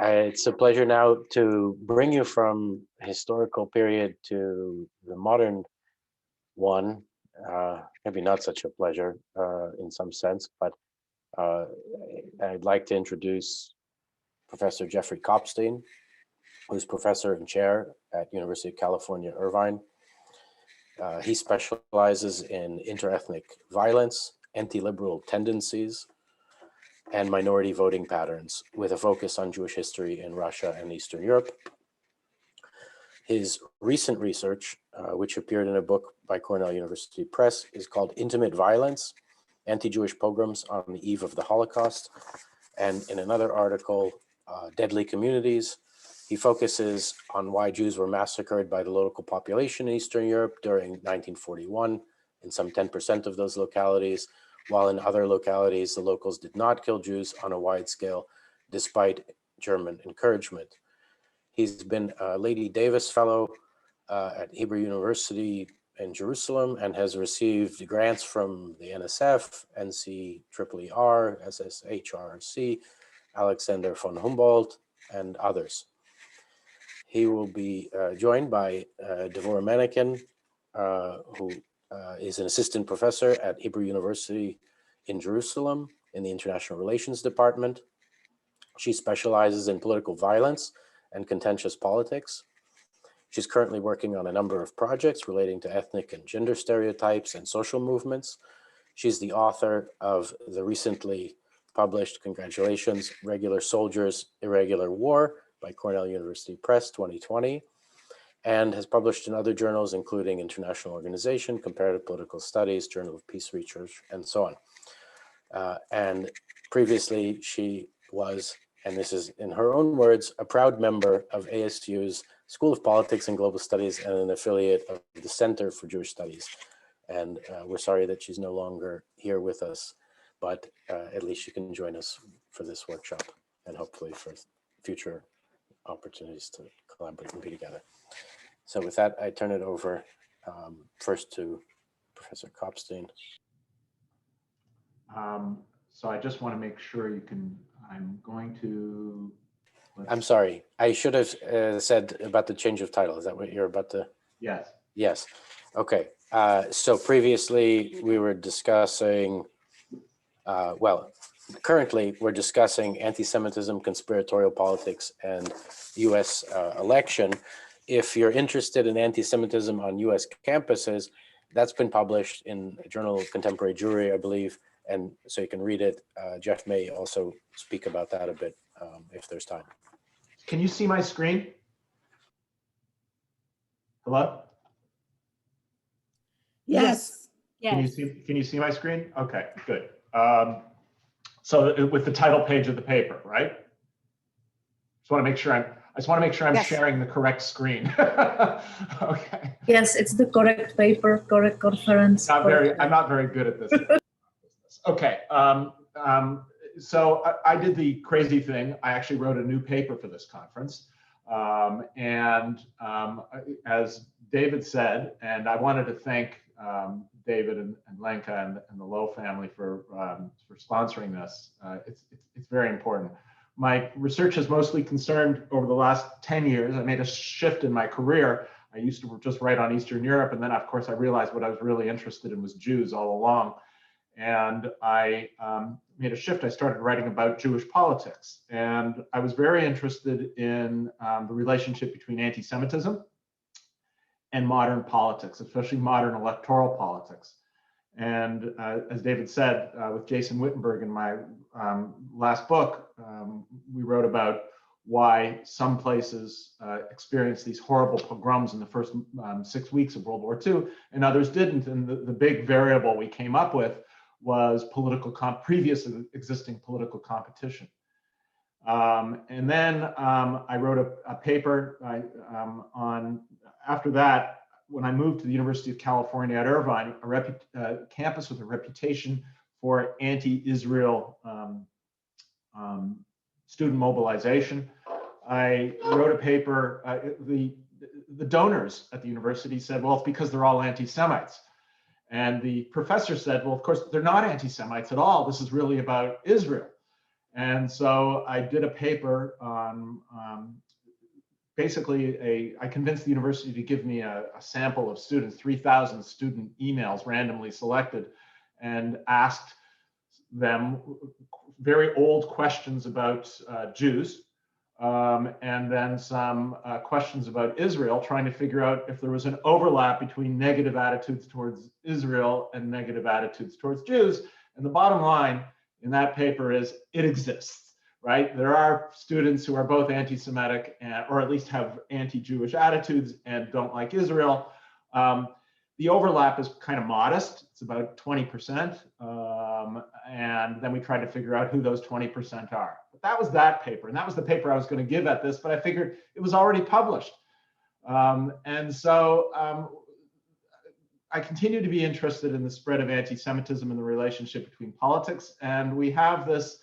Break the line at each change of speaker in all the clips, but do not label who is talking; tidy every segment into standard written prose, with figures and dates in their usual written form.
It's a pleasure now to bring you from historical period to the modern one. Maybe not such a pleasure in some sense, but I'd like to introduce Professor Jeffrey Kopstein, who's professor and chair at University of California, Irvine. He specializes in interethnic violence, anti-liberal tendencies, and minority voting patterns, with a focus on Jewish history in Russia and Eastern Europe. His recent research, which appeared in a book by Cornell University Press, is called Intimate Violence, Anti-Jewish Pogroms on the Eve of the Holocaust. And in another article, Deadly Communities, he focuses on why Jews were massacred by the local population in Eastern Europe during 1941, in some 10% of those localities, while in other localities, the locals did not kill Jews on a wide scale, despite German encouragement. He's been a Lady Davis Fellow at Hebrew University in Jerusalem and has received grants from the NSF, NCEER, SSHRC, Alexander von Humboldt, and others. He will be joined by Devorah Manekin, who is an assistant professor at Hebrew University in Jerusalem in the International Relations Department. She specializes in political violence and contentious politics. She's currently working on a number of projects relating to ethnic and gender stereotypes and social movements. She's the author of the recently published, congratulations, Regular Soldiers, Irregular War by Cornell University Press 2020, and has published in other journals, including International Organization, Comparative Political Studies, Journal of Peace Research, and so on. And previously she was, and this is in her own words, a proud member of ASU's School of Politics and Global Studies and an affiliate of the Center for Jewish Studies. And we're sorry that she's no longer here with us, but at least she can join us for this workshop and hopefully for future opportunities to collaborate and be together. So with that, I turn it over first to Professor Kopstein.
So I just want to make sure you can, I'm going to.
I'm sorry, I should have said about the change of title. Is that what you're about to?
Yes.
Yes, okay. So previously we were discussing, currently we're discussing anti-Semitism, conspiratorial politics, and US election. If you're interested in anti-Semitism on US campuses, that's been published in a journal of Contemporary Jewry, I believe, and so you can read it. Jeff may also speak about that a bit if there's time.
Can you see my screen? Hello?
Yes.
Can you see my screen? Okay, good. So with the title page of the paper, right? I just want to make sure I'm
Yes.
sharing the correct screen. Okay.
Yes, it's the correct paper, correct conference.
I'm not very good at this. Okay. So I did the crazy thing. I actually wrote a new paper for this conference. As David said, and I wanted to thank David and Lenka and the Lowe family for sponsoring this. It's very important. My research is mostly concerned over the last 10 years. I made a shift in my career. I used to just write on Eastern Europe, and then of course I realized what I was really interested in was Jews all along. And I made a shift. I started writing about Jewish politics. And I was very interested in the relationship between anti-Semitism and modern politics, especially modern electoral politics. And as David said, with Jason Wittenberg in my last book, we wrote about why some places experienced these horrible pogroms in the first 6 weeks of World War II and others didn't. And the big variable we came up with was previous existing political competition. And then I wrote a paper after that, when I moved to the University of California at Irvine, a campus with a reputation for anti-Israel student mobilization. I wrote a paper, the donors at the university said, well, it's because they're all anti-Semites. And the professor said, well, of course, they're not anti-Semites at all. This is really about Israel. And so I did a paper on basically I convinced the university to give me a sample of students, 3,000 student emails randomly selected, and asked them very old questions about Jews, and then some questions about Israel, trying to figure out if there was an overlap between negative attitudes towards Israel and negative attitudes towards Jews. And the bottom line in that paper is it exists, right? There are students who are both anti-Semitic or at least have anti-Jewish attitudes and don't like Israel. The overlap is kind of modest. It's about 20%. And then we tried to figure out who those 20% are. But that was that paper. And that was the paper I was going to give at this, but I figured it was already published. And so I continue to be interested in the spread of anti-Semitism and the relationship between politics. And we have this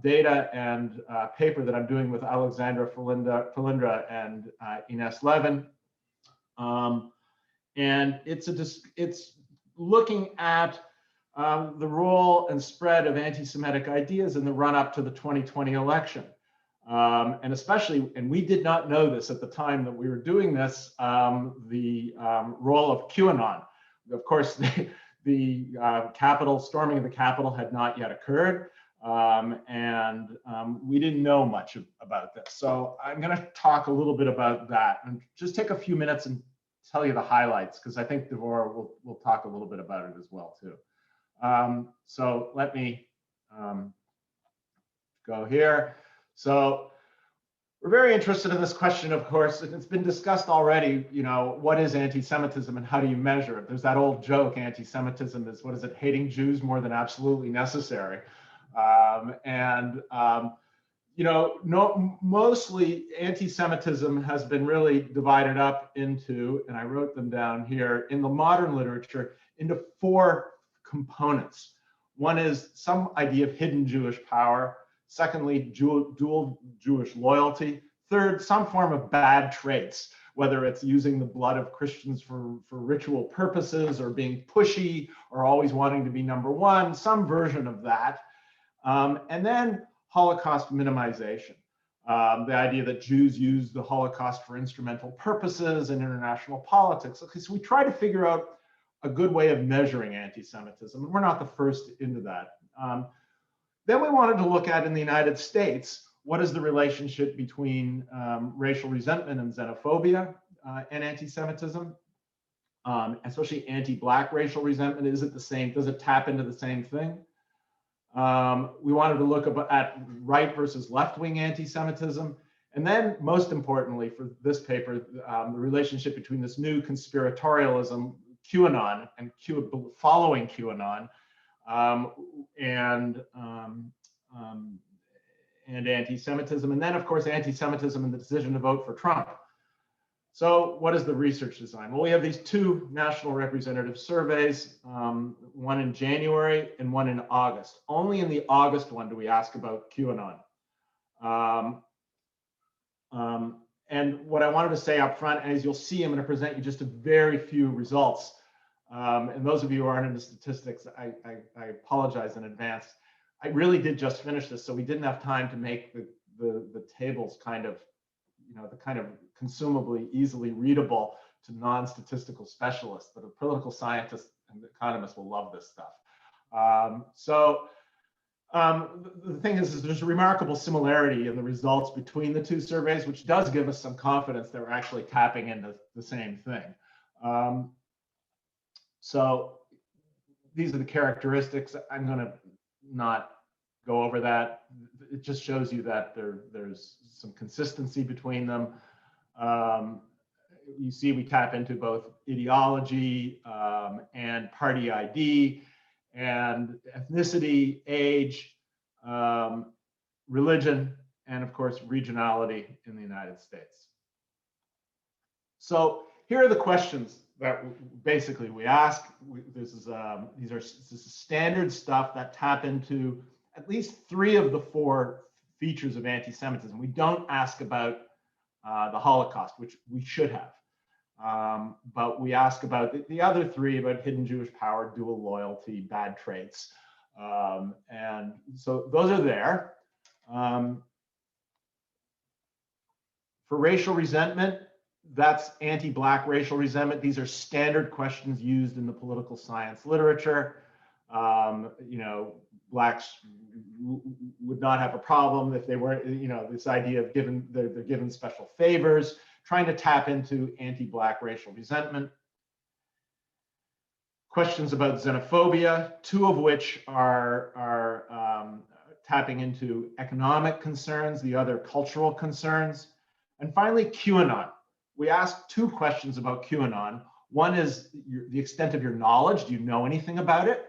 data and paper that I'm doing with Alexandra Felindra and Ines Levin. And it's looking at the role and spread of anti-Semitic ideas in the run-up to the 2020 election. And especially, and we did not know this at the time that we were doing this, the role of QAnon. Of course, the Capitol, storming of the Capitol had not yet occurred. And we didn't know much about this. So I'm going to talk a little bit about that and just take a few minutes and tell you the highlights, because I think Devorah will talk a little bit about it as well too. So let me go here. So we're very interested in this question, of course, and it's been discussed already, you know, what is anti-Semitism and how do you measure it? There's that old joke, anti-Semitism is, what is it, hating Jews more than absolutely necessary. You know, mostly anti-Semitism has been really divided up into, and I wrote them down here, in the modern literature, into 4 components. One is some idea of hidden Jewish power. Secondly, dual Jewish loyalty. Third, some form of bad traits, whether it's using the blood of Christians for ritual purposes or being pushy or always wanting to be number one, some version of that. And then Holocaust minimization, the idea that Jews use the Holocaust for instrumental purposes in international politics. Okay, so we try to figure out a good way of measuring anti-Semitism, and we're not the first into that. Then we wanted to look at, in the United States, what is the relationship between racial resentment and xenophobia and anti-Semitism, especially anti-Black racial resentment. Is it the same? Does it tap into the same thing? We wanted to look at right versus left-wing anti-Semitism. And then, most importantly for this paper, the relationship between this new conspiratorialism, QAnon, and following QAnon, and anti-Semitism. And then, of course, anti-Semitism and the decision to vote for Trump. So what is the research design? Well, we have these 2 national representative surveys, one in January and one in August. Only in the August one do we ask about QAnon. And what I wanted to say up front, as you'll see, I'm going to present you just a very few results. And those of you who aren't into statistics, I apologize in advance. I really did just finish this, so we didn't have time to make the tables kind of, you know, the kind of consumably easily readable to non-statistical specialists, but a political scientist and economists will love this stuff. The thing is there's a remarkable similarity in the results between the 2 surveys, which does give us some confidence that we're actually tapping into the same thing. So these are the characteristics. I'm going to not go over that. It just shows you that there's some consistency between them. You see we tap into both ideology and party ID and ethnicity, age, religion, and of course, regionality in the United States. So here are the questions that basically we ask. This is standard stuff that tap into at least 3 of the 4 features of anti-Semitism. We don't ask about the Holocaust, which we should have. But we ask about the other 3, about hidden Jewish power, dual loyalty, bad traits. And so those are there. For racial resentment, that's anti-Black racial resentment. These are standard questions used in the political science literature. You know, Blacks would not have a problem if they weren't, you know, this idea of they're given special favors, trying to tap into anti-Black racial resentment. Questions about xenophobia, two of which are tapping into economic concerns, the other cultural concerns. And finally, QAnon. We asked two questions about QAnon. One is the extent of your knowledge. Do you know anything about it?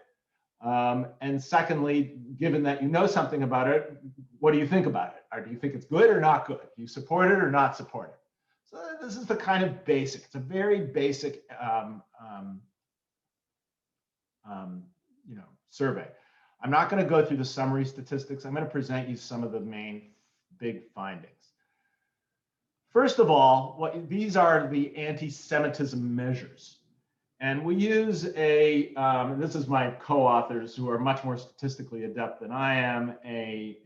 And secondly, given that you know something about it, what do you think about it? Or do you think it's good or not good? Do you support it or not support it? So this is the kind of basic, it's a very basic you know, survey. I'm not going to go through the summary statistics. I'm going to present you some of the main big findings. First of all, these are the anti-Semitism measures. And we use and this is my co-authors who are much more statistically adept than I am, a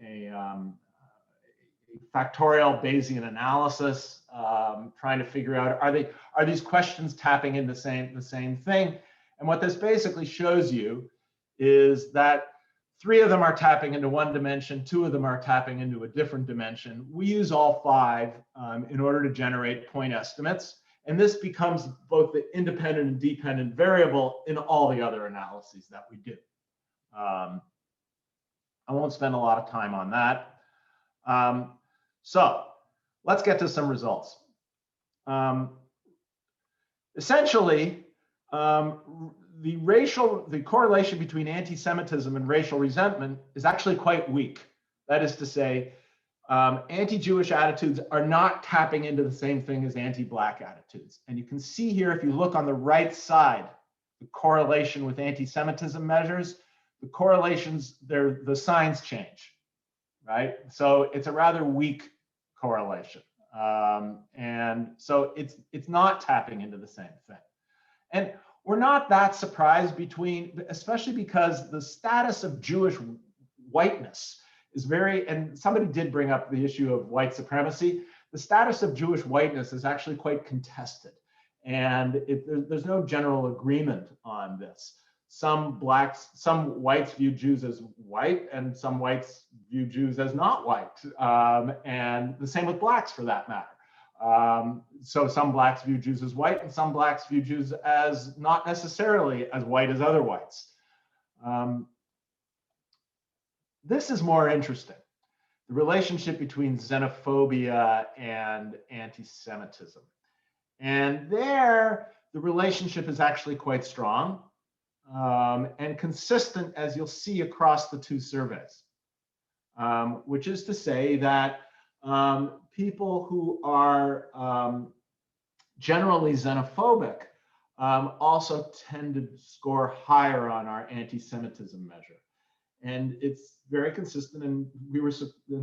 factorial Bayesian analysis, trying to figure out, are these questions tapping into the same thing? And what this basically shows you is that 3 of them are tapping into one dimension, 2 of them are tapping into a different dimension. We use all 5 in order to generate point estimates. And this becomes both the independent and dependent variable in all the other analyses that we do. I won't spend a lot of time on that. So let's get to some results. Essentially, the correlation between anti-Semitism and racial resentment is actually quite weak. That is to say, anti-Jewish attitudes are not tapping into the same thing as anti-Black attitudes. And you can see here, if you look on the right side, the correlation with anti-Semitism measures, the correlations, the signs change, right? So it's a rather weak correlation. And so it's not tapping into the same thing. And we're not that surprised especially because the status of Jewish whiteness is and somebody did bring up the issue of white supremacy. The status of Jewish whiteness is actually quite contested. And there's no general agreement on this. Some whites view Jews as white, and some whites view Jews as not white. And the same with Blacks for that matter. So some Blacks view Jews as white, and some Blacks view Jews as not necessarily as white as other whites. This is more interesting, the relationship between xenophobia and anti-Semitism. And there, the relationship is actually quite strong and consistent, as you'll see across the 2 surveys, which is to say that people who are generally xenophobic also tend to score higher on our anti-Semitism measure. And it's very consistent, and we were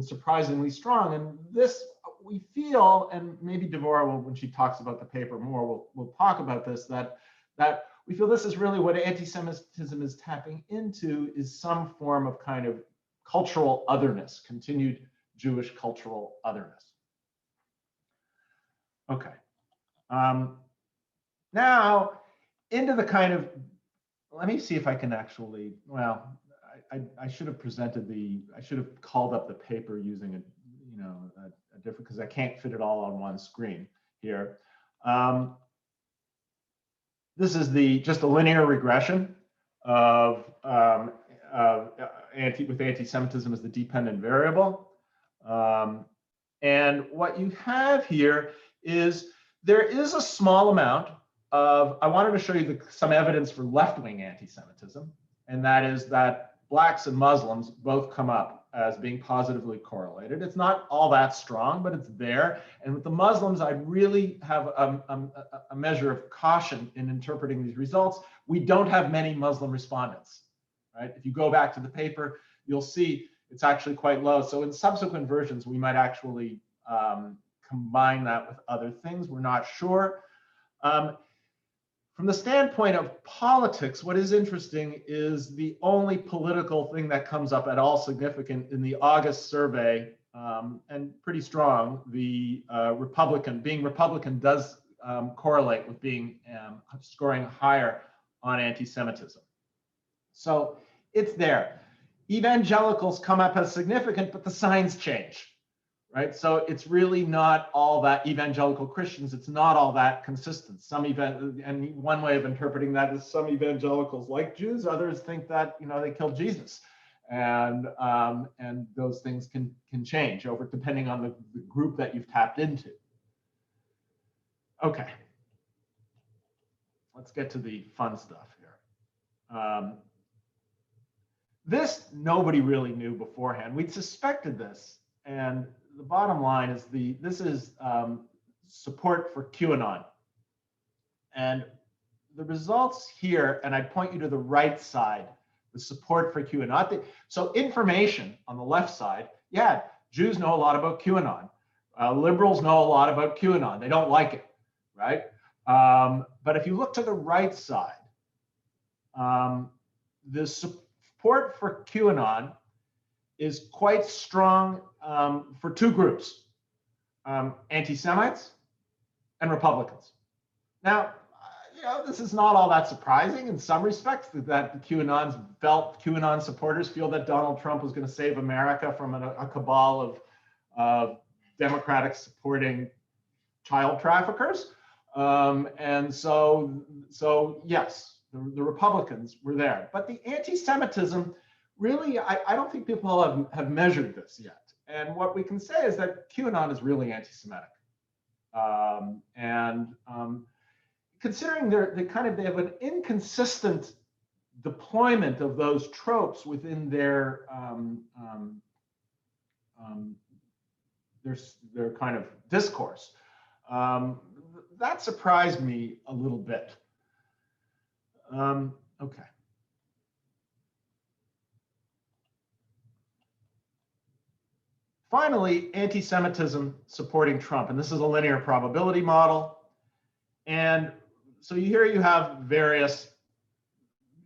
surprisingly strong. And this, we feel, and maybe Devorah will, when she talks about the paper more, we'll talk about this, that we feel this is really what anti-Semitism is tapping into, is some form of kind of cultural otherness, continued Jewish cultural otherness. Okay. Now, into the kind of, let me see if I can actually, well, I should have presented I should have called up the paper using a different, because I can't fit it all on one screen here. This is just a linear regression of with anti-Semitism as the dependent variable. And what you have here is there is a small amount of, I wanted to show you some evidence for left-wing anti-Semitism, and that is that Blacks and Muslims both come up as being positively correlated. It's not all that strong, but it's there. And with the Muslims, I really have a measure of caution in interpreting these results. We don't have many Muslim respondents, right? If you go back to the paper, you'll see it's actually quite low. So in subsequent versions, we might actually combine that with other things. We're not sure. For From the standpoint of politics, what is interesting is the only political thing that comes up at all significant in the August survey, and pretty strong, the being Republican does correlate with being scoring higher on anti-Semitism. So it's there. Evangelicals come up as significant, but the signs change. Right, so it's really not all that evangelical Christians. It's not all that consistent. And one way of interpreting that is some evangelicals like Jews. Others think that they killed Jesus, and those things can change over depending on the group that you've tapped into. Okay, let's get to the fun stuff here. This nobody really knew beforehand. We'd suspected this, and the bottom line is this is support for QAnon. And the results here, and I'd point you to the right side, the support for QAnon. So information on the left side, yeah, Jews know a lot about QAnon. Liberals know a lot about QAnon. They don't like it, right? But if you look to the right side, the support for QAnon is quite strong for two groups, anti-Semites and Republicans. Now, this is not all that surprising in some respects that the QAnon supporters feel that Donald Trump was going to save America from a cabal of Democratic supporting child traffickers. And so yes, the Republicans were there. But the anti-Semitism, really, I don't think people have measured this yet. And what we can say is that QAnon is really anti-Semitic. Considering they have an inconsistent deployment of those tropes within their kind of discourse, that surprised me a little bit. Okay. Finally, anti-Semitism supporting Trump. And this is a linear probability model. And so here you have various,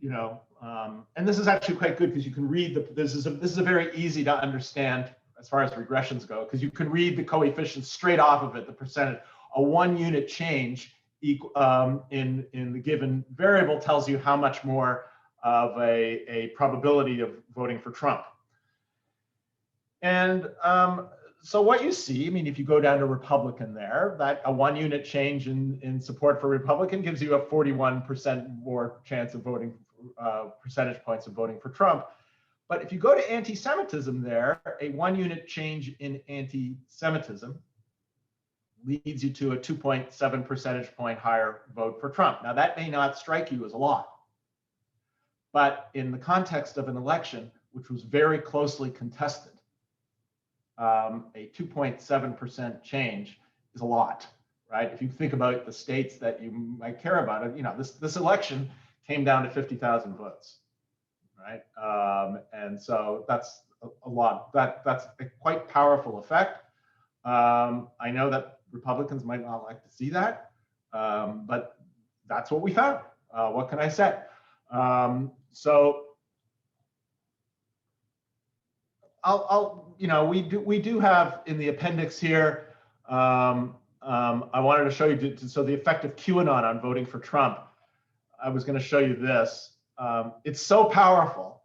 and this is actually quite good because you can read this is a very easy to understand as far as regressions go, because you can read the coefficients straight off of it, the percentage. A 1 unit change in the given variable tells you how much more of a probability of voting for Trump. And so what you see, if you go down to Republican there, that a 1 unit change in support for Republican gives you a 41% more chance of voting, percentage points of voting for Trump. But if you go to anti-Semitism there, a 1 unit change in anti-Semitism leads you to a 2.7 percentage point higher vote for Trump. Now that may not strike you as a lot, but in the context of an election, which was very closely contested, a 2.7% change is a lot, right? If you think about the states that you might care about, this election came down to 50,000 votes, right? And so that's a lot. That's a quite powerful effect. I know that Republicans might not like to see that, but that's what we found. What can I say? So we do have in the appendix here, I wanted to show you, so the effect of QAnon on voting for Trump. I was going to show you this. It's so powerful.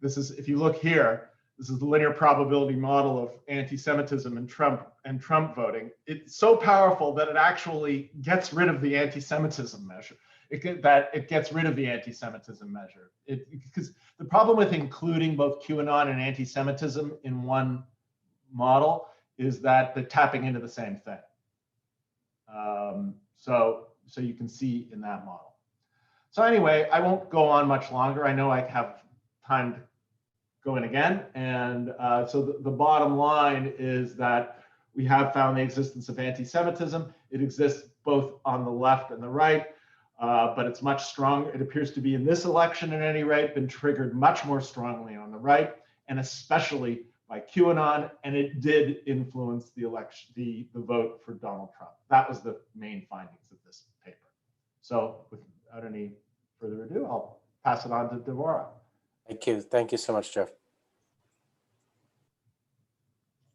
This is, if you look here, this is the linear probability model of anti-Semitism and Trump voting. It's so powerful that it actually gets rid of the anti-Semitism measure. It gets rid of the anti-Semitism measure. Because the problem with including both QAnon and anti-Semitism in one model is that they're tapping into the same thing. So you can see in that model. So anyway, I won't go on much longer. I know I have time to go in again. And so the bottom line is that we have found the existence of anti-Semitism. It exists both on the left and the right, but it's much stronger. It appears to be in this election at any rate, been triggered much more strongly on the right, and especially by QAnon, and it did influence the election, the vote for Donald Trump. That was the main findings of this paper. So without any further ado, I'll pass it on to Devorah.
Thank you. Thank you so much, Jeff.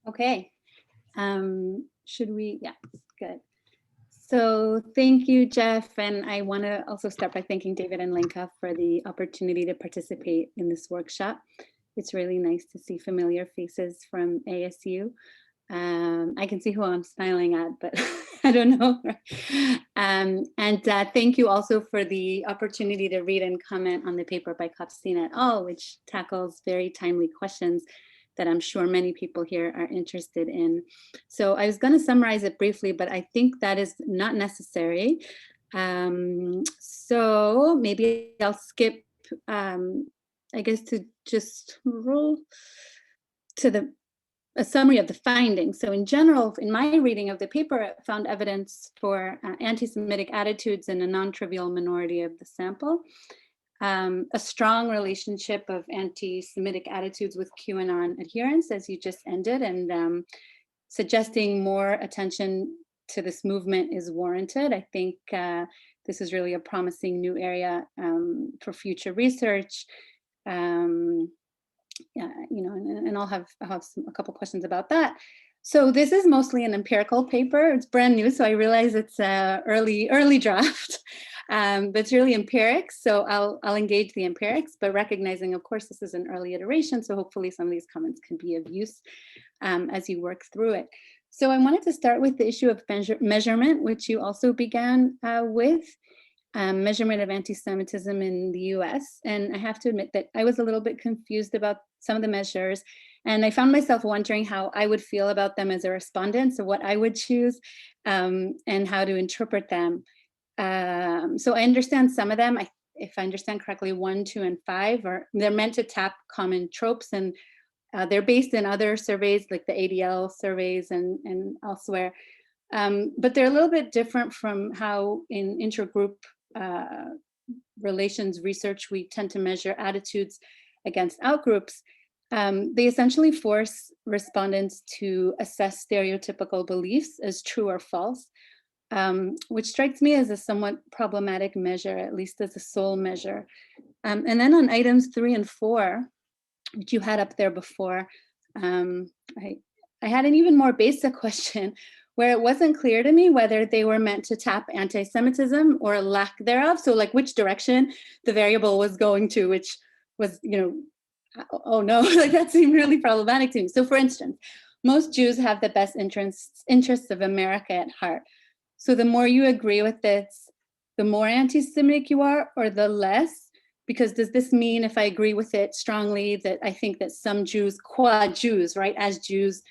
Okay. Should we? Yeah, good. So thank you, Jeff. And I want to also start by thanking David and Lenka for the opportunity to participate in this workshop. It's really nice to see familiar faces from ASU. I can see who I'm smiling at, but I don't know. Thank you also for the opportunity to read and comment on the paper by Kopstein et al., which tackles very timely questions that I'm sure many people here are interested in. So I was going to summarize it briefly, but I think that is not necessary. So maybe I'll skip, I guess, to just roll to a summary of the findings. So in general, in my reading of the paper, I found evidence for anti-Semitic attitudes in a non-trivial minority of the sample. A strong relationship of anti-Semitic attitudes with QAnon adherence, as you just ended, and suggesting more attention to this movement is warranted. I think this is really a promising new area for future research. Yeah, you know, and I'll have a couple questions about that. So this is mostly an empirical paper. It's brand new, so I realize it's early draft. But it's really empiric, so I'll engage the empirics, but recognizing, of course, this is an early iteration, so hopefully some of these comments can be of use as you work through it. So I wanted to start with the issue of measurement, which you also began with, measurement of anti-Semitism in the US. And I have to admit that I was a little bit confused about some of the measures, and I found myself wondering how I would feel about them as a respondent, so what I would choose and how to interpret them. So I understand some of them, if I understand correctly, 1, 2, and 5 they're meant to tap common tropes, and they're based in other surveys like the ADL surveys and elsewhere. But they're a little bit different from how in intergroup relations research we tend to measure attitudes against outgroups. They essentially force respondents to assess stereotypical beliefs as true or false, which strikes me as a somewhat problematic measure, at least as a sole measure. And then on items 3 and 4, which you had up there before, I had an even more basic question where it wasn't clear to me whether they were meant to tap anti-Semitism or lack thereof. So like which direction the variable was going to, which was, you know, oh no, like that seemed really problematic to me. So for instance, most Jews have the best interests of America at heart. So the more you agree with this, the more anti-Semitic you are, or the less? Because does this mean if I agree with it strongly that I think that some Jews, qua Jews, right, as Jews,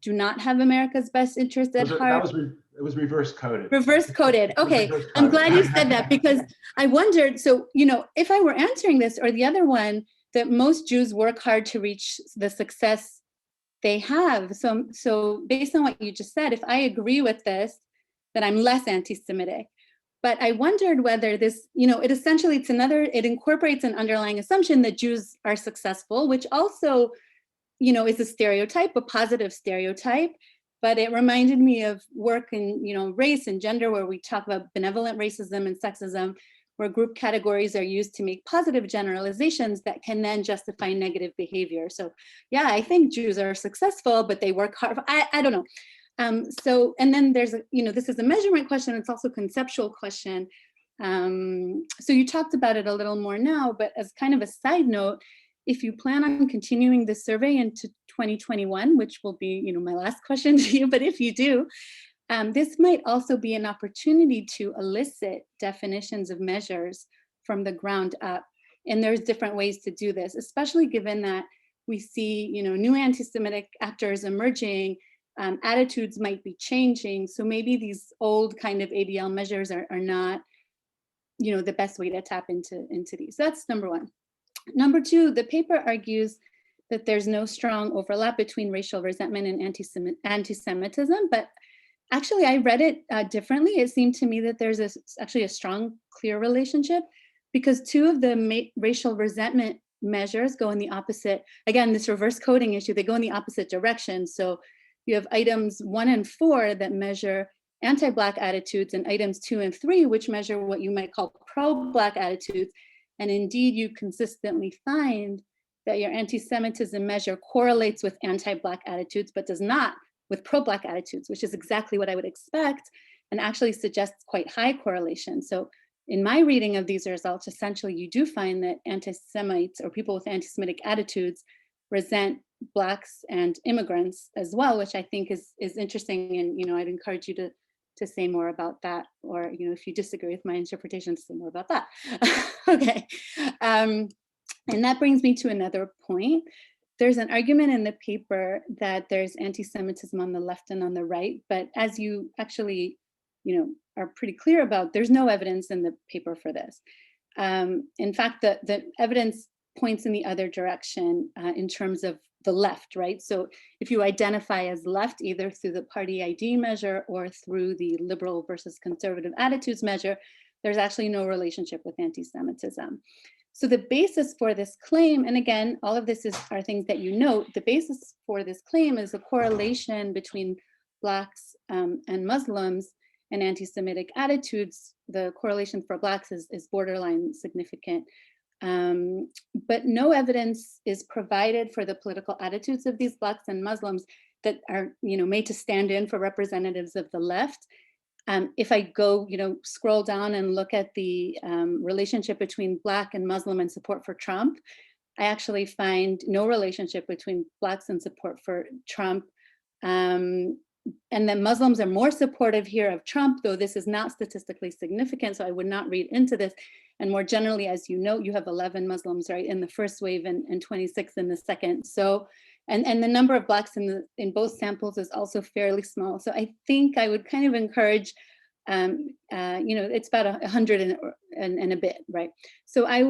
do not have America's best interest at heart?
It was reverse coded.
Reverse coded. Okay, I'm glad you said that, because I wondered, so, you know, if I were answering this or the other one, that most Jews work hard to reach the success they have. So based on what you just said, if I agree with this, that I'm less anti-Semitic. But I wondered whether this, you know, it incorporates an underlying assumption that Jews are successful, which also, you know, is a stereotype, a positive stereotype. But it reminded me of work in, you know, race and gender, where we talk about benevolent racism and sexism, where group categories are used to make positive generalizations that can then justify negative behavior. So yeah, I think Jews are successful, but they work hard. I don't know. So, and then there's, you know, this is a measurement question. It's also a conceptual question. So you talked about it a little more now, but as kind of a side note, if you plan on continuing the survey into 2021, which will be, you know, my last question to you, but if you do, this might also be an opportunity to elicit definitions of measures from the ground up. And there's different ways to do this, especially given that we see, you know, new anti-Semitic actors emerging. Attitudes might be changing. So maybe these old kind of ADL measures are not, you know, the best way to tap into these. So that's number one. Number two, the paper argues that there's no strong overlap between racial resentment and anti-Semitism, but actually I read it differently. It seemed to me that there's actually a strong, clear relationship, because two of the racial resentment measures go in the opposite, again, this reverse coding issue, they go in the opposite direction. So you have items 1 and 4 that measure anti-Black attitudes in items 2 and 3, which measure what you might call pro-Black attitudes. And indeed, you consistently find that your anti-Semitism measure correlates with anti-Black attitudes, but does not with pro-Black attitudes, which is exactly what I would expect, and actually suggests quite high correlation. So in my reading of these results, essentially you do find that anti-Semites or people with anti-Semitic attitudes resent Blacks and immigrants as well, which I think is interesting. And I'd encourage you to say more about that, or if you disagree with my interpretation, to say more about that. Okay, and that brings me to another point. There's an argument in the paper that there's anti-Semitism on the left and on the right, but as you actually are pretty clear about, there's no evidence in the paper for this. In fact, the evidence points in the other direction in terms of the left, right? So if you identify as left, either through the party ID measure or through the liberal versus conservative attitudes measure, there's actually no relationship with anti-Semitism. So the basis for this claim, and again, all of this are things that you note, the basis for this claim is a correlation between Blacks and Muslims and anti-Semitic attitudes. The correlation for Blacks is borderline significant. But no evidence is provided for the political attitudes of these Blacks and Muslims that are made to stand in for representatives of the left. If I go, scroll down and look at the relationship between Black and Muslim and support for Trump, I actually find no relationship between Blacks and support for Trump. And then Muslims are more supportive here of Trump, though this is not statistically significant, so I would not read into this. And more generally, as you know, you have 11 Muslims, right, in the first wave and 26 in the second. So, and the number of Blacks in both samples is also fairly small. So I think I would kind of encourage, it's about 100 and a bit, right? So I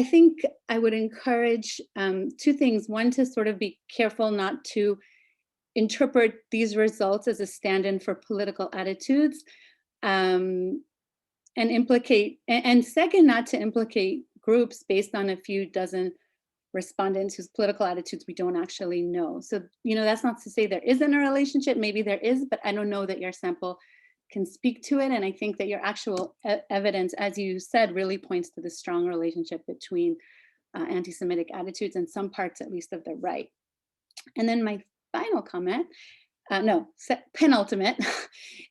think I would encourage two things. One, to sort of be careful not to interpret these results as a stand-in for political attitudes, and second, not to implicate groups based on a few dozen respondents whose political attitudes we don't actually know. So, that's not to say there isn't a relationship, maybe there is, but I don't know that your sample can speak to it. And I think that your actual evidence, as you said, really points to the strong relationship between anti-Semitic attitudes and some parts, at least, of the right. And then my final comment, penultimate,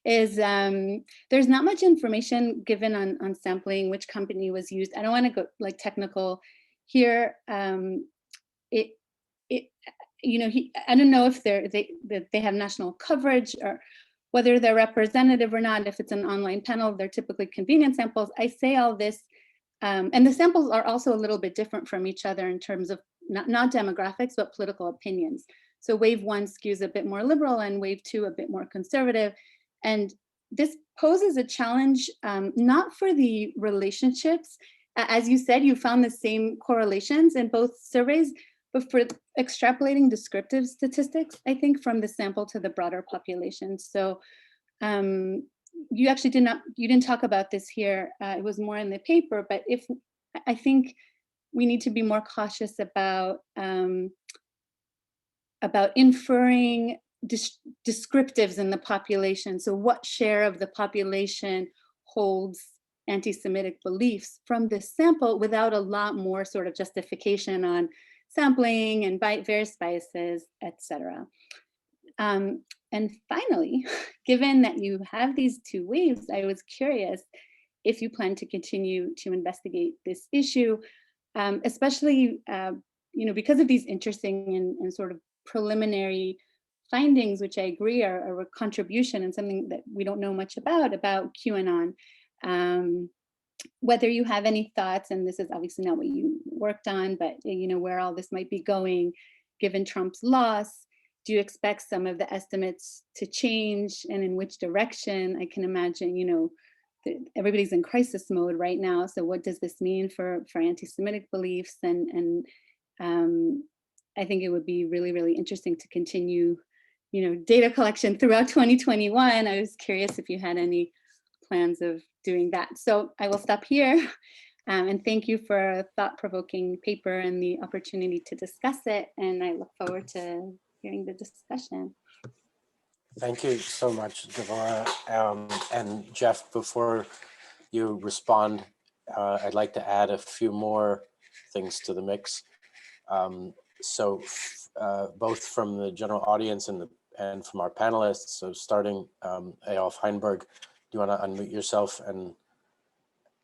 is there's not much information given on sampling, which company was used. I don't want to go like technical here. I don't know if they have national coverage or whether they're representative or not. If it's an online panel, they're typically convenient samples. I say all this, and the samples are also a little bit different from each other in terms of not demographics, but political opinions. So wave 1 skews a bit more liberal and wave 2 a bit more conservative. And this poses a challenge, not for the relationships. As you said, you found the same correlations in both surveys, but for extrapolating descriptive statistics, I think, from the sample to the broader population. So you actually didn't talk about this here. It was more in the paper, but I think we need to be more cautious about inferring descriptives in the population. So what share of the population holds anti-Semitic beliefs from this sample without a lot more sort of justification on sampling and various biases, etc. And finally, given that you have these two waves, I was curious if you plan to continue to investigate this issue, especially because of these interesting and sort of preliminary findings, which I agree are a contribution and something that we don't know much about QAnon. Whether you have any thoughts, and this is obviously not what you worked on, but where all this might be going, given Trump's loss. Do you expect some of the estimates to change, and in which direction? I can imagine, everybody's in crisis mode right now. So what does this mean for anti-Semitic beliefs? And I think it would be really, really interesting to continue, data collection throughout 2021. I was curious if you had any plans of doing that. So I will stop here. And thank you for a thought-provoking paper and the opportunity to discuss it. And I look forward to hearing the discussion.
Thank you so much, Devorah. And Jeff, before you respond, I'd like to add a few more things to the mix. Both from the general audience and from our panelists. So starting Eyolf Heinberg, do you want to unmute yourself and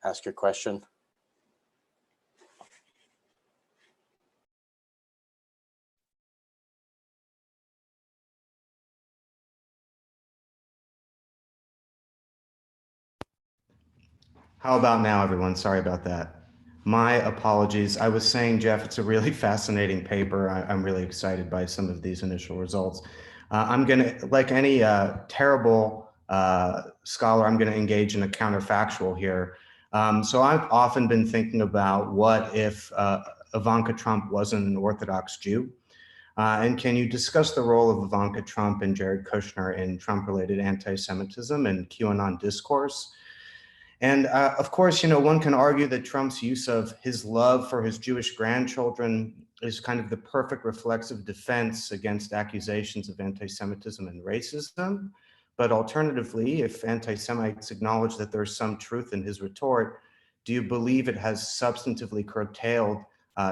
ask your question?
How about now, everyone? Sorry about that. My apologies. I was saying, Jeff, it's a really fascinating paper. I'm really excited by some of these initial results. I'm going to, like any terrible scholar, I'm going to engage in a counterfactual here. So I've often been thinking about what if Ivanka Trump wasn't an Orthodox Jew? And can you discuss the role of Ivanka Trump and Jared Kushner in Trump-related anti-Semitism and QAnon discourse? And of course, one can argue that Trump's use of his love for his Jewish grandchildren is kind of the perfect reflexive defense against accusations of anti-Semitism and racism. But alternatively, if anti-Semites acknowledge that there's some truth in his retort, do you believe it has substantively curtailed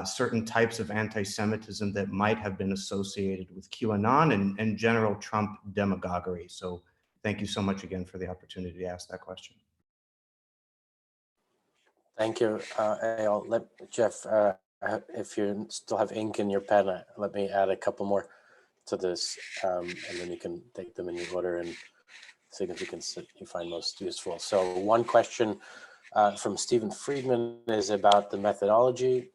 certain types of anti-Semitism that might have been associated with QAnon and general Trump demagoguery? So thank you so much again for the opportunity to ask that question.
Thank you, Eyal. Jeff, if you still have ink in your pen, let me add a couple more to this, and then you can take them in your order and significance that you find most useful. So one question from Stephen Friedman is about the methodology.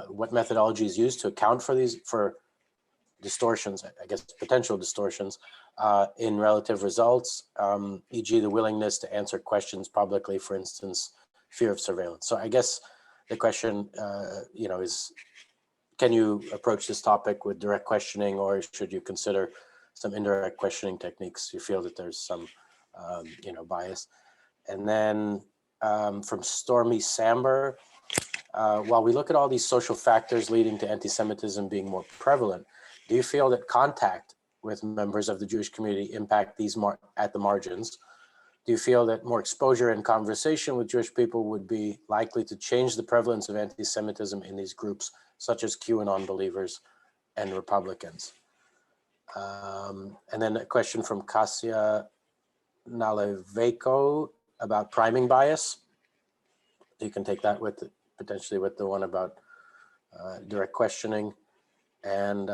What methodology is used to account for distortions, I guess potential distortions, in relative results, e.g. the willingness to answer questions publicly, for instance, fear of surveillance. So I guess the question, is, can you approach this topic with direct questioning, or should you consider some indirect questioning techniques? You feel that there's some, bias. And then from Stormy Samber, while we look at all these social factors leading to anti-Semitism being more prevalent, do you feel that contact with members of the Jewish community impact these at the margins? Do you feel that more exposure and conversation with Jewish people would be likely to change the prevalence of anti-Semitism in these groups, such as QAnon believers and Republicans? And then a question from Kasia Naleveko about priming bias. You can take that potentially with the one about direct questioning. And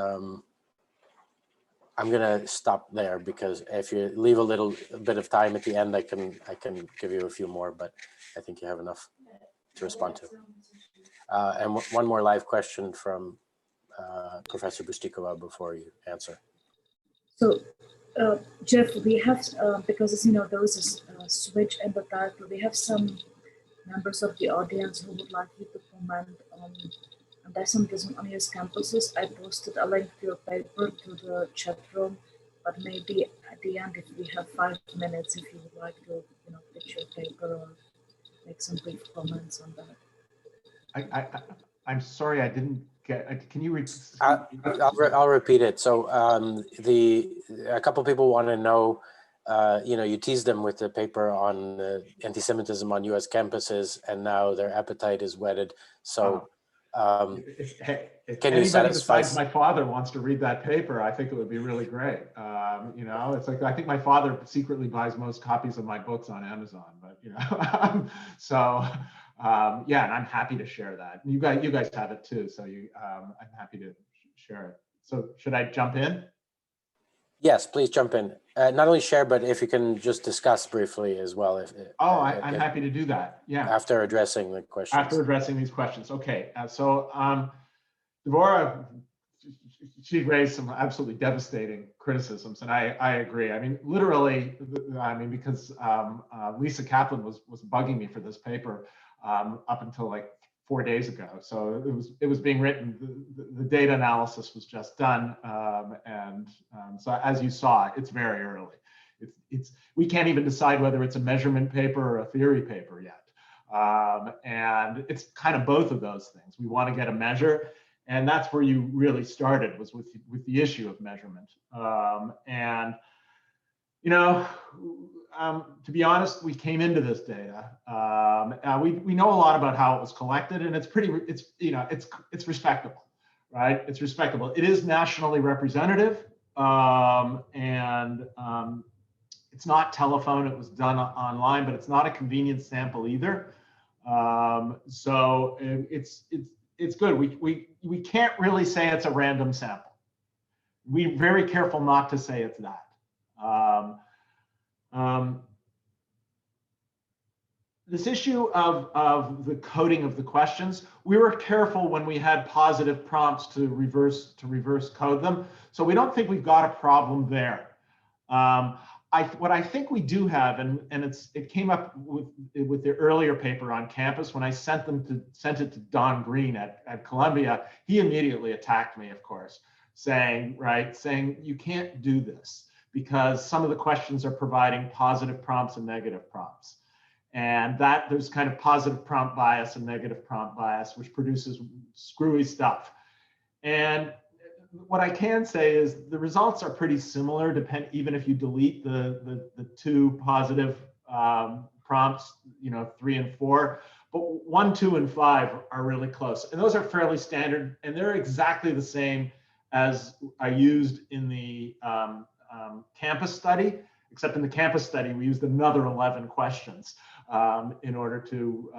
I'm going to stop there, because if you leave a bit of time at the end, I can give you a few more, but I think you have enough to respond to. And one more live question from Professor Bustikova before you answer.
So, Jeff, we have, because as you know, there was a switch in the title, we have some members of the audience who would like you to comment on anti-Semitism on US campuses. I posted a link to your paper to the chat room, but maybe at the end, if we have 5 minutes, if you would like to, pitch your paper or make some brief comments on that.
I'm sorry, I didn't get. Can you repeat?
I'll repeat it. So a couple people want to know. You teased them with the paper on anti-Semitism on U.S. campuses, and now their appetite is whetted. So,
if
can you satisfy?
Besides my father wants to read that paper, I think it would be really great. It's like, I think my father secretly buys most copies of my books on Amazon, but yeah, and I'm happy to share that. You guys have it too, so I'm happy to share it. So should I jump in?
Yes, please jump in. Not only share, but if you can just discuss briefly as well.
I'm happy to do that. Yeah.
After addressing the questions.
After addressing these questions. Okay. So Devorah, she raised some absolutely devastating criticisms, and I agree. I mean, literally, because Lisa Kaplan was bugging me for this paper up until like 4 days ago. So it was being written. The data analysis was just done, so as you saw, it's very early. We can't even decide whether it's a measurement paper or a theory paper yet, and it's kind of both of those things. We want to get a measure, and that's where you really started, was with the issue of measurement. And To be honest, we came into this data. We know a lot about how it was collected, and it's respectable, right? It's respectable. It is nationally representative, and it's not telephone. It was done online, but it's not a convenience sample either. So it's good. We can't really say it's a random sample. We're very careful not to say it's that. This issue of the coding of the questions, we were careful when we had positive prompts to reverse code them. So we don't think we've got a problem there. What I think we do have, and it came up with the earlier paper on campus when I sent it to Don Green at Columbia. He immediately attacked me, of course, saying you can't do this because some of the questions are providing positive prompts and negative prompts. And that there's kind of positive prompt bias and negative prompt bias, which produces screwy stuff. And what I can say is the results are pretty similar, even if you delete the two positive prompts, 3 and 4. But 1, 2, and 5 are really close. And those are fairly standard, and they're exactly the same as I used in the campus study, except in the campus study, we used another 11 questions in order to,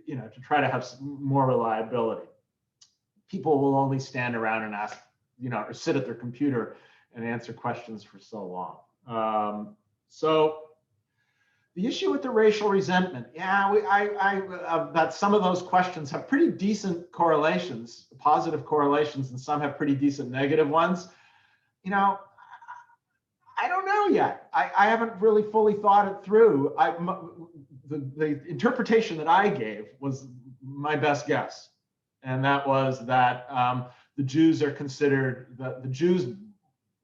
to try to have more reliability. People will only stand around and ask, or sit at their computer and answer questions for so long. So the issue with the racial resentment, that some of those questions have pretty decent correlations, positive correlations, and some have pretty decent negative ones. I don't know yet. I haven't really fully thought it through. The interpretation that I gave was my best guess. And that was that the Jews are considered, the Jews'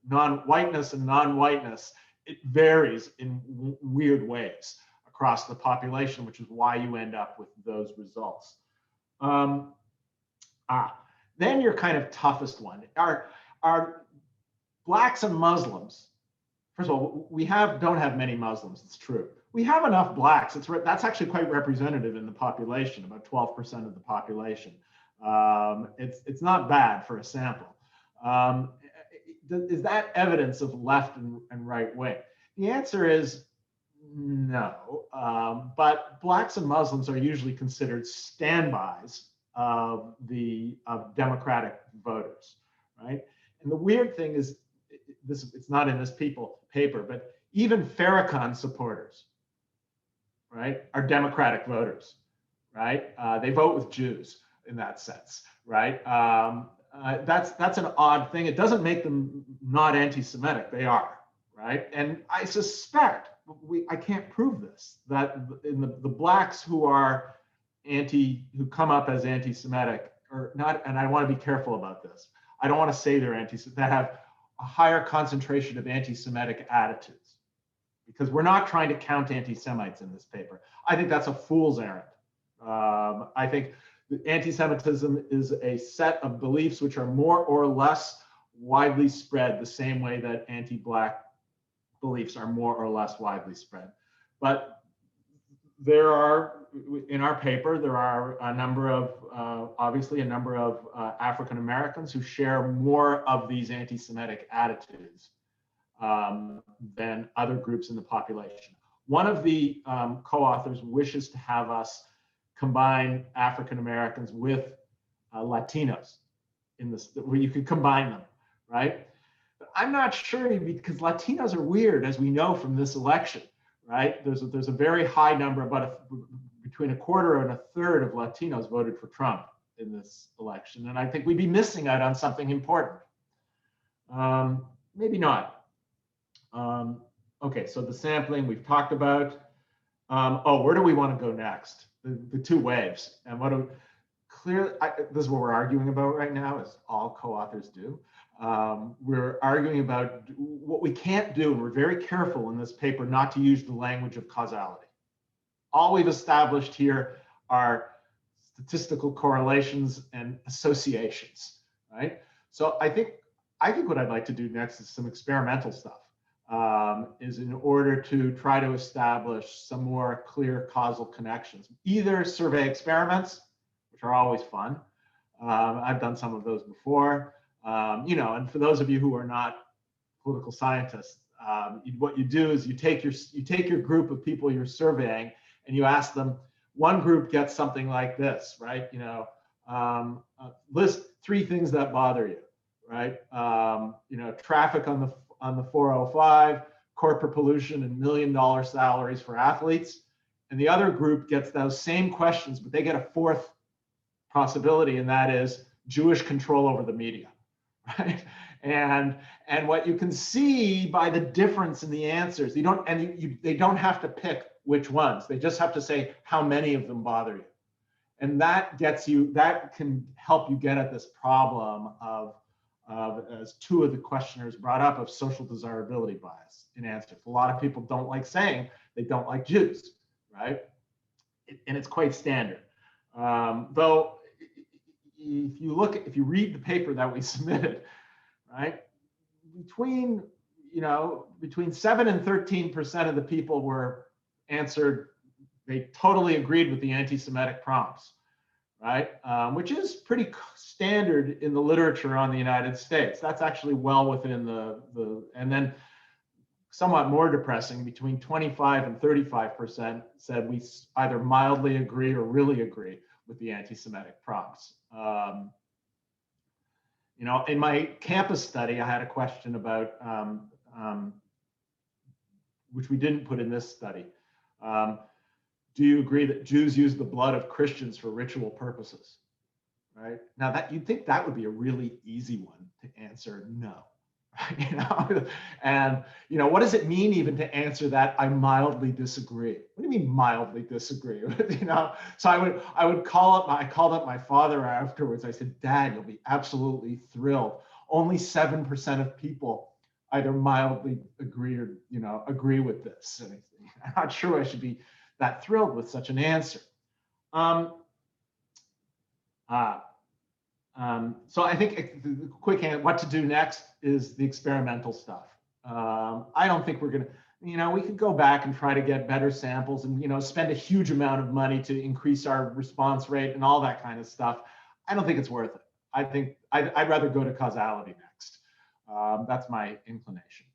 non-whiteness and non-whiteness, it varies in weird ways across the population, which is why you end up with those results. Then your kind of toughest one are Blacks and Muslims. First of all, we don't have many Muslims, it's true. We have enough Blacks, that's actually quite representative in the population, about 12% of the population. It's not bad for a sample. Is that evidence of left and right wing? The answer is no, but Blacks and Muslims are usually considered standbys of Democratic voters, right? And the weird thing is, it's not in this paper, but even Farrakhan supporters, right, are Democratic voters, right? They vote with Jews in that sense, right? That's an odd thing. It doesn't make them not anti-Semitic. They are, right? And I suspect, I can't prove this, that in the Blacks who come up as anti-Semitic or not, and I want to be careful about this. I don't want to say they're anti-Semitic, that have a higher concentration of anti-Semitic attitudes, because we're not trying to count anti-Semites in this paper. I think that's a fool's errand. I think anti-Semitism is a set of beliefs which are more or less widely spread, the same way that anti-Black beliefs are more or less widely spread. But there are, in our paper, there are a number of, obviously a number of African Americans who share more of these anti-Semitic attitudes than other groups in the population. One of the co-authors wishes to have us combine African Americans with Latinos in this, where you could combine them, right? But I'm not sure, because Latinos are weird, as we know from this election, right? There's a very high number, between a quarter and a third of Latinos voted for Trump in this election. And I think we'd be missing out on something important. Maybe not. Okay, so the sampling we've talked about. Where do we want to go next? The two waves. And this is what we're arguing about right now, as all co-authors do. We're arguing about what we can't do, and we're very careful in this paper not to use the language of causality. All we've established here are statistical correlations and associations, right? So I think what I'd like to do next is some experimental stuff. is in order to try to establish some more clear causal connections. Either survey experiments, which are always fun. I've done some of those before. And for those of you who are not political scientists, what you do is you take your group of people you're surveying and you ask them. One group gets something like this, right? List 3 things that bother you, right? Traffic on the 405, corporate pollution, and $1 million salaries for athletes. And the other group gets those same questions, but they get a 4th possibility, and that is Jewish control over the media, right? And what you can see by the difference in the answers, they don't have to pick which ones. They just have to say how many of them bother you. And that can help you get at this problem of as 2 of the questioners brought up, of social desirability bias in answers. A lot of people don't like saying they don't like Jews, right? And it's quite standard. Though, if you read the paper that we submitted, right, between 7 and 13% of the people were answered, they totally agreed with the anti-Semitic prompts, right? Which is pretty standard in the literature on the United States. That's actually well within and then somewhat more depressing, between 25 and 35% said we either mildly agree or really agree with the anti-Semitic prompts. In my campus study, I had a question about, which we didn't put in this study. Do you agree that Jews use the blood of Christians for ritual purposes? Right? Now, you'd think that would be a really easy one to answer no. And what does it mean even to answer that? I mildly disagree. What do you mean mildly disagree? So I called up my father afterwards. I said, Dad, you'll be absolutely thrilled. Only 7% of people either mildly agree or agree with this. And I'm not sure I should be that thrilled with such an answer. So I think the quick answer, what to do next, is the experimental stuff. I don't think we're going to, we could go back and try to get better samples and, spend a huge amount of money to increase our response rate and all that kind of stuff. I don't think it's worth it. I think I'd rather go to causality next. That's my inclination.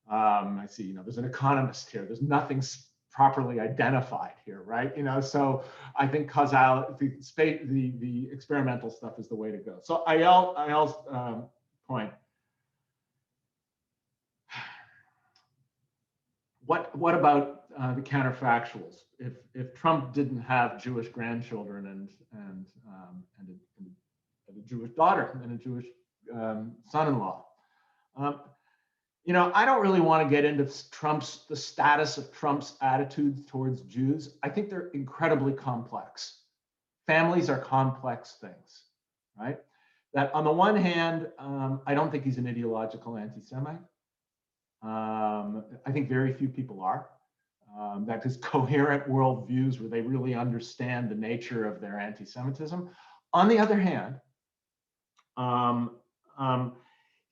I see, there's an economist here. There's nothing properly identified here, right? So I think causality, the experimental stuff is the way to go. So Ayal's point. What about the counterfactuals? If Trump didn't have Jewish grandchildren and a Jewish daughter and a Jewish son-in-law, I don't really want to get into the status of Trump's attitudes towards Jews. I think they're incredibly complex. Families are complex things, right? That on the one hand, I don't think he's an ideological anti-Semite. I think very few people are. That is coherent worldviews where they really understand the nature of their anti-Semitism. On the other hand,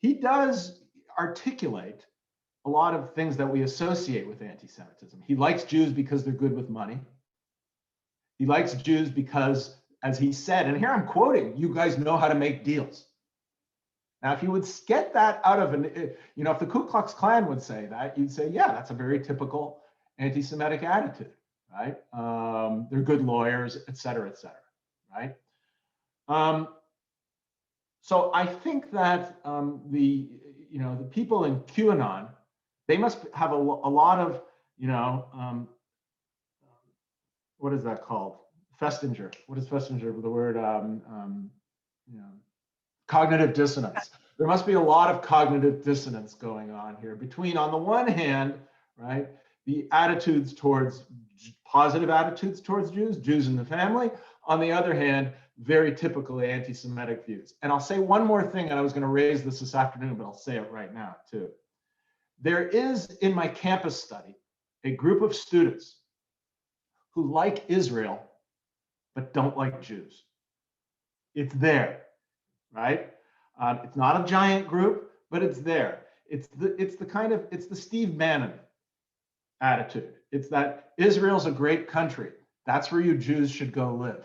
he does articulate a lot of things that we associate with anti-Semitism. He likes Jews because they're good with money. He likes Jews because, as he said, and here I'm quoting, you guys know how to make deals. Now, if you would get that out of if the Ku Klux Klan would say that, you'd say, yeah, that's a very typical anti-Semitic attitude, right? They're good lawyers, et cetera, right? So I think that the people in QAnon, they must have a lot of, what is that called? Festinger. What is Festinger with the word, cognitive dissonance. There must be a lot of cognitive dissonance going on here between, on the one hand, right, the attitudes towards, positive attitudes towards Jews in the family. On the other hand, very typically anti-Semitic views. And I'll say one more thing, and I was going to raise this afternoon, but I'll say it right now too. There is, in my campus study, a group of students who like Israel, but don't like Jews. It's there, right? It's not a giant group, but it's there. It's the Steve Bannon attitude. It's that Israel's a great country. That's where you Jews should go live,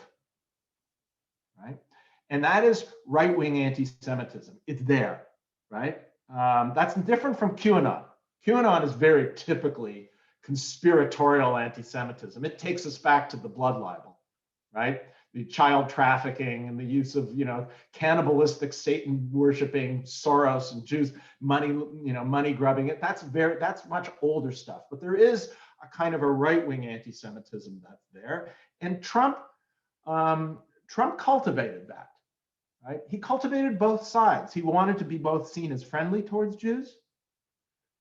right? And that is right-wing anti-Semitism. It's there, right? That's different from QAnon. QAnon is very typically conspiratorial anti-Semitism. It takes us back to the blood libel, right? The child trafficking and the use of, cannibalistic, Satan-worshiping Soros and Jews, money grubbing. That's much older stuff. But there is a kind of a right-wing anti-Semitism that's there, and Trump cultivated that, right? He cultivated both sides. He wanted to be both seen as friendly towards Jews,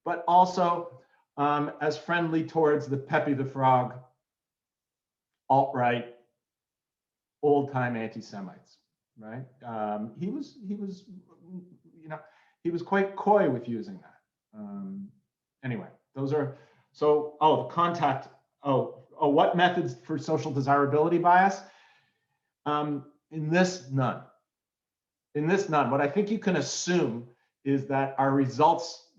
but also as friendly towards the Pepe the Frog, alt-right, old-time anti-Semites, right? He was quite coy with using that. Anyway, those are the contact. What methods for social desirability bias? In this, none. In this, none. What I think you can assume is that our results,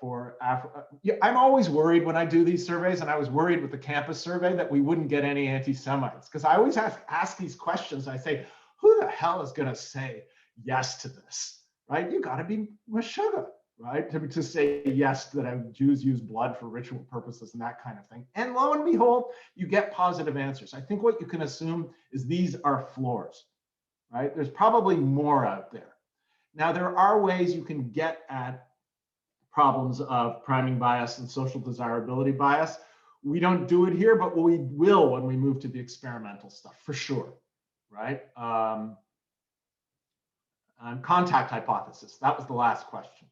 for Africa. I'm always worried when I do these surveys, and I was worried with the campus survey that we wouldn't get any anti-Semites, because I always ask these questions. I say, who the hell is going to say yes to this, right? You got to be Meshuggah, right? To say yes that Jews use blood for ritual purposes and that kind of thing. And lo and behold, you get positive answers. I think what you can assume is these are floors, right? There's probably more out there. Now, there are ways you can get at problems of priming bias and social desirability bias. We don't do it here, but we will when we move to the experimental stuff, for sure, right? Contact hypothesis, that was the last question.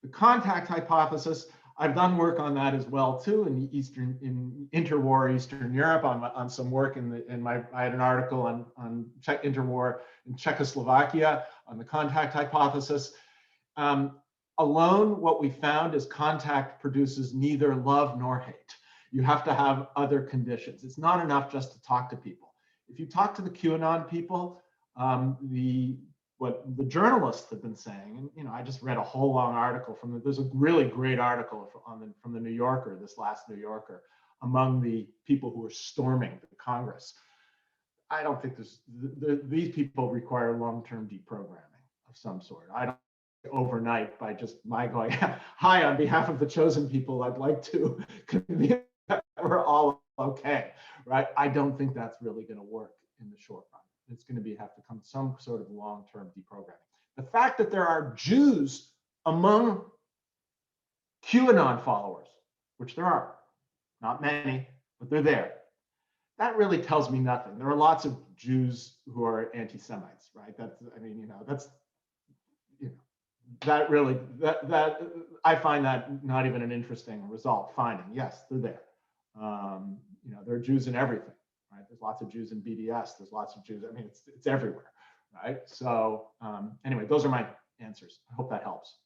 The contact hypothesis, I've done work on that as well too in interwar Eastern Europe on some work I had an article on interwar in Czechoslovakia on the contact hypothesis. Alone, what we found is contact produces neither love nor hate. You have to have other conditions. It's not enough just to talk to people. If you talk to the QAnon people, what the journalists have been saying, and I just read a whole long article there's a really great article from the New Yorker, this last New Yorker, among the people who are storming the Congress. I don't think these people require long-term deprogramming of some sort. I don't overnight by just my going, hi, on behalf of the chosen people, I'd like to convene that we're all okay, right? I don't think that's really going to work in the short run. It's going to have to come some sort of long-term deprogramming. The fact that there are Jews among QAnon followers, which there are, not many, but they're there, that really tells me nothing. There are lots of Jews who are anti-Semites, right? That I find that not even an interesting finding. Yes, they're there. There are Jews in everything, right? There's lots of Jews in BDS. There's lots of Jews. I mean, it's everywhere, right? So anyway, those are my answers. I hope that helps.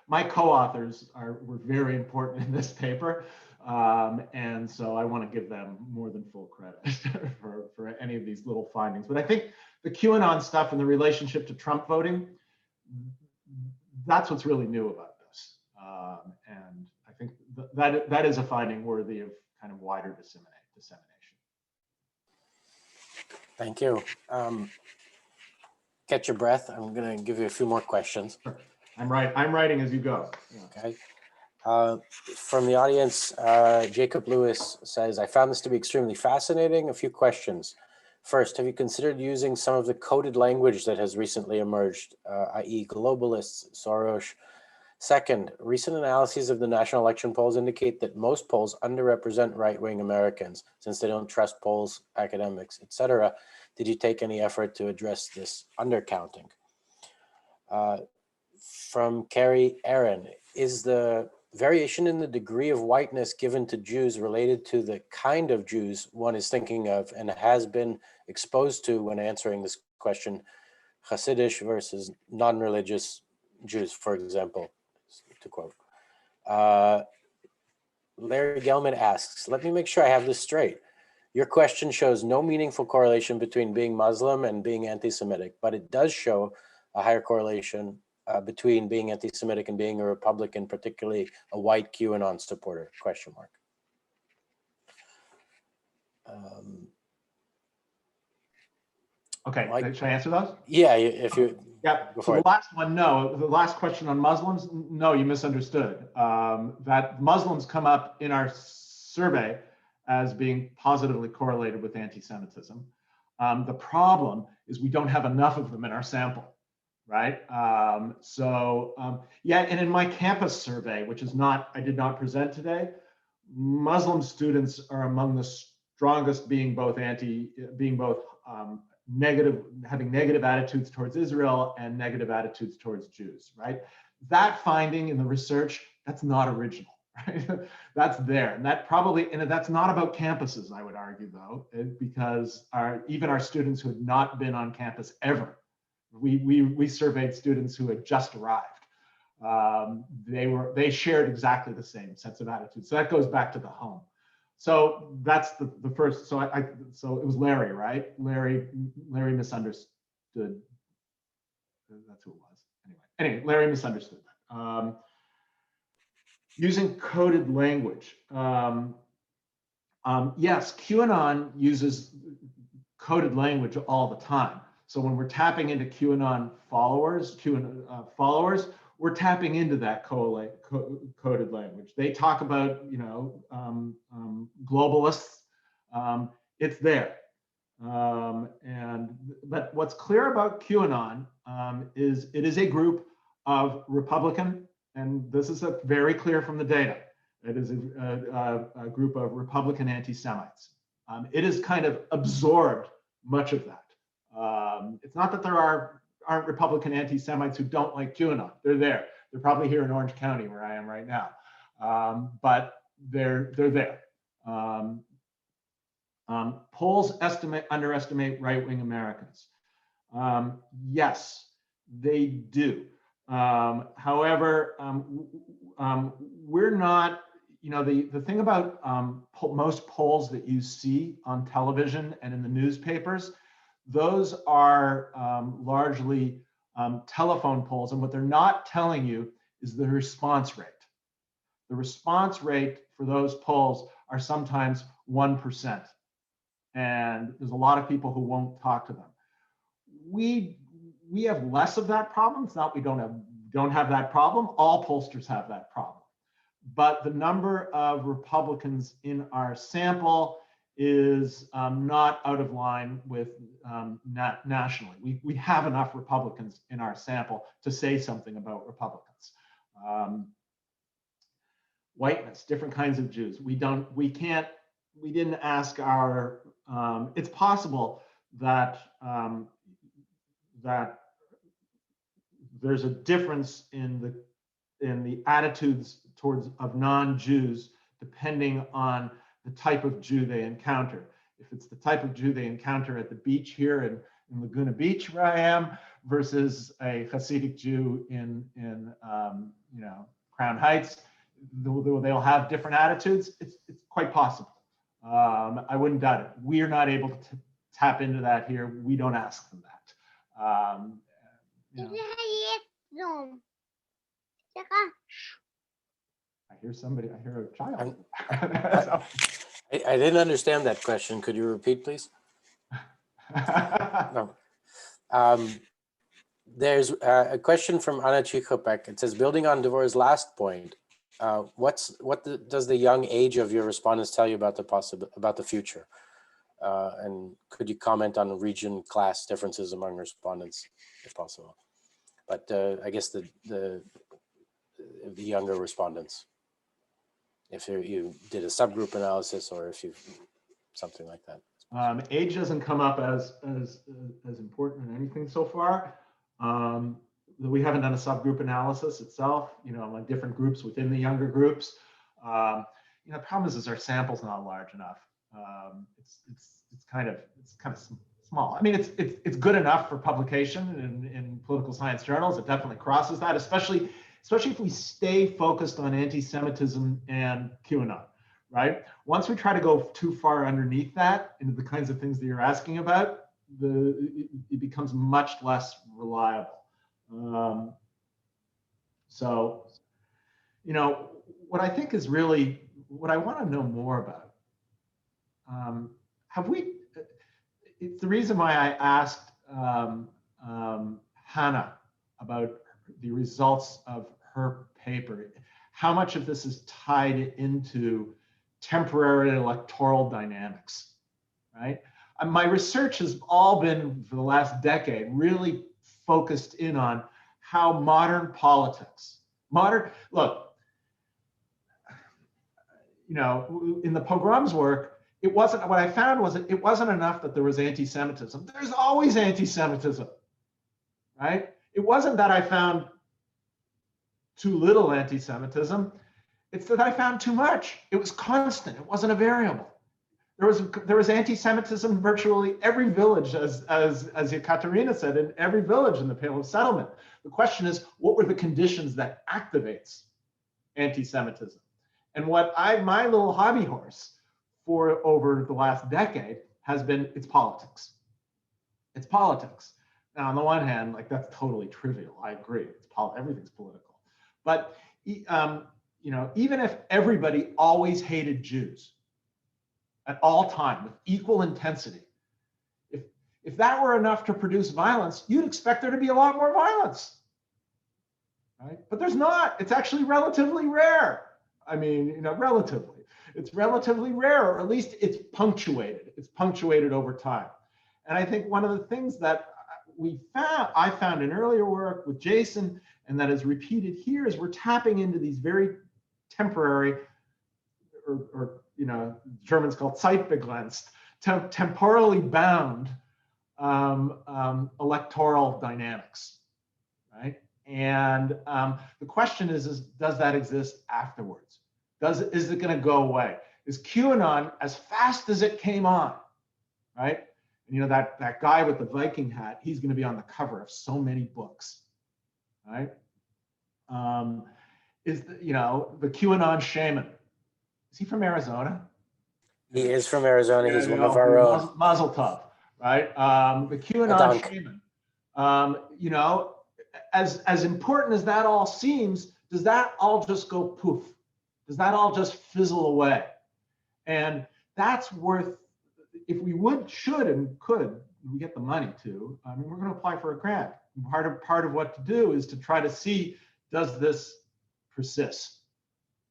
My co-authors were very important in this paper. And so I want to give them more than full credit for any of these little findings. But I think the QAnon stuff and the relationship to Trump voting, that's what's really new about this. And I think that is a finding worthy of kind of wider dissemination.
Thank you. Catch your breath. I'm going to give you a few more questions.
Sure. I'm writing as you go. Yeah.
Okay. From the audience, Jacob Lewis says, I found this to be extremely fascinating. A few questions. First, have you considered using some of the coded language that has recently emerged, i.e. globalists, Soros? Second, recent analyses of the national election polls indicate that most polls underrepresent right-wing Americans since they don't trust polls, academics, etc. Did you take any effort to address this undercounting? From Carrie Aaron, is the variation in the degree of whiteness given to Jews related to the kind of Jews one is thinking of and has been exposed to when answering this question, Hasidic versus non-religious Jews, for example, to quote. Larry Gelman asks, let me make sure I have this straight. Your question shows no meaningful correlation between being Muslim and being anti-Semitic, but it does show a higher correlation between being anti-Semitic and being a Republican, particularly a white QAnon supporter, question mark.
Okay,
Mike?
should I answer those?
Yeah, if you.
Yeah, so the last one, no. The last question on Muslims, no, you misunderstood. That Muslims come up in our survey as being positively correlated with anti-Semitism. The problem is we don't have enough of them in our sample, right? Yeah, and in my campus survey, which is not, I did not present today, Muslim students are among the strongest, being both negative, having negative attitudes towards Israel and negative attitudes towards Jews, right? That finding in the research, that's not original, right? That's there, and that probably, and that's not about campuses, I would argue, though, because even our students who had not been on campus ever, we surveyed students who had just arrived. They shared exactly the same sense of attitude. So that goes back to the home. So that's the first. So so it was Larry, right? Larry misunderstood. That's who it was. Anyway, Larry misunderstood that. Using coded language. Yes, QAnon uses coded language all the time. So when we're tapping into QAnon followers, we're tapping into that coded language. They talk about, globalists. It's there. But what's clear about QAnon is it is a group of Republican, and this is very clear from the data. It is a group of Republican anti-Semites. It has kind of absorbed much of that. It's not that there aren't Republican anti-Semites who don't like QAnon. They're there. They're probably here in Orange County where I am right now. But they're there. Polls underestimate right-wing Americans. Yes, they do. However, we're not, the thing about most polls that you see on television and in the newspapers, those are largely telephone polls, and what they're not telling you is the response rate. The response rate for those polls are sometimes 1%, and there's a lot of people who won't talk to them. We have less of that problem. It's not we don't have that problem. All pollsters have that problem, but the number of Republicans in our sample is not out of line with nationally. We have enough Republicans in our sample to say something about Republicans. Whiteness, different kinds of Jews. We didn't ask our, it's possible that, that there's a difference in the attitudes of non-Jews depending on the type of Jew they encounter. If it's the type of Jew they encounter at the beach here in Laguna Beach, where I am, versus a Hasidic Jew in Crown Heights, they'll have different attitudes. It's quite possible. I wouldn't doubt it. We are not able to tap into that here. We don't ask them that. I hear a child.
I didn't understand that question. Could you repeat, please? No. There's a question from Anna Chichopek. It says, building on Devorah's last point, does the young age of your respondents tell you about the future? And could you comment on region class differences among respondents, if possible? But I guess the younger respondents, if you did a subgroup analysis or if you something like that.
Age doesn't come up as important in anything so far. We haven't done a subgroup analysis itself, like different groups within the younger groups. The problem is our sample's not large enough. It's kind of small. I mean, it's good enough for publication in political science journals. It definitely crosses that, especially if we stay focused on anti-Semitism and QAnon, right? Once we try to go too far underneath that into the kinds of things that you're asking about, it becomes much less reliable. So, you know, what I think is really, what I want to know more about, it's the reason why I asked Hannah about the results of her paper. How much of this is tied into temporary electoral dynamics, right? My research has all been, for the last decade, really focused in on how modern politics, look, you know, in the pogroms work, it wasn't, what I found was it wasn't enough that there was anti-Semitism. There's always anti-Semitism, right? It wasn't that I found too little anti-Semitism. It's that I found too much. It was constant. It wasn't a variable. There was anti-Semitism in virtually every village, as Ekaterina said, in every village in the Pale of Settlement. The question is, what were the conditions that activates anti-Semitism? And what my little hobby horse for over the last decade has been, it's politics. It's politics. Now, on the one hand, like, that's totally trivial. I agree. Everything's political. But you know, even if everybody always hated Jews at all time with equal intensity, if that were enough to produce violence, you'd expect there to be a lot more violence, right? But there's not. It's actually relatively rare. I mean, you know, relatively. It's relatively rare, or at least it's punctuated. It's punctuated over time. And I think one of the things that I found in earlier work with Jason, and that is repeated here, is we're tapping into these very temporary, or you know, Germans call Zeitbegrenzt, temporally bound electoral dynamics, right? And the question is does that exist afterwards? Is it going to go away? Is QAnon, as fast as it came on, right? And, you know, that guy with the Viking hat, he's going to be on the cover of so many books, right? You know, the QAnon shaman, is he from Arizona?
He is from Arizona. He's
Yeah,
one of our own.
Mazel tov, right? The QAnon shaman, you know, as important as that all seems, does that all just go poof? Does that all just fizzle away? And that's worth, if we should and could, we get the money to, I mean, we're going to apply for a grant. Part of what to do is to try to see, does this persist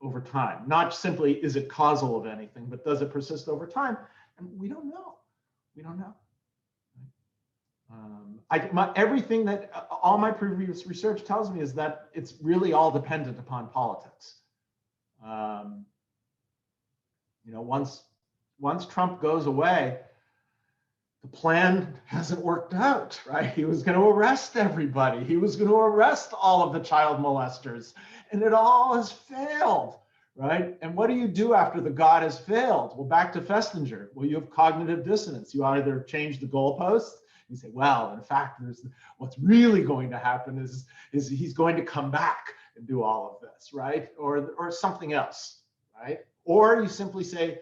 over time? Not simply, is it causal of anything, but does it persist over time? And we don't know. We don't know. Everything that, all my previous research tells me is that it's really all dependent upon politics. You know, once Trump goes away, the plan hasn't worked out, right? He was going to arrest everybody. He was going to arrest all of the child molesters, and it all has failed, right? And what do you do after the God has failed? Well, back to Festinger. Well, you have cognitive dissonance. You either change the goalposts, you say, well, in fact, what's really going to happen is he's going to come back and do all of this, right? Or something else, right? Or you simply say,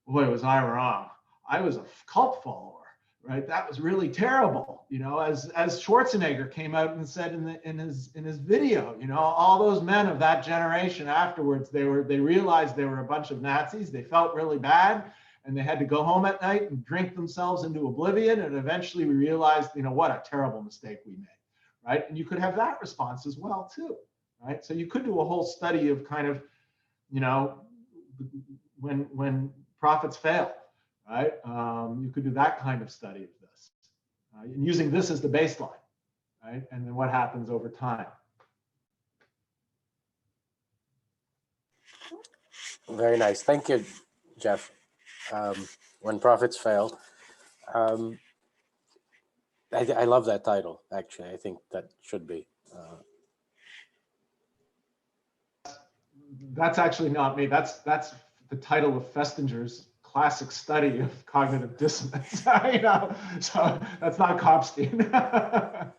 boy, was I wrong. I was a cult follower, right? That was really terrible. You know, as Schwarzenegger came out and said in his video, you know, all those men of that generation afterwards, they realized they were a bunch of Nazis. They felt really bad, and they had to go home at night and drink themselves into oblivion. And eventually we realized, you know, what a terrible mistake we made, right? And you could have that response as well too, right? So you could do a whole study of kind of, you know, when prophets fail, right? You could do that kind of study of this, and using this as the baseline, right? And then what happens over time.
Very nice. Thank you, Jeff. When prophets fail. I love that title, actually. I think that should be.
That's actually not me. That's the title of Festinger's classic study of cognitive dissonance. You know, so that's not Kopstein.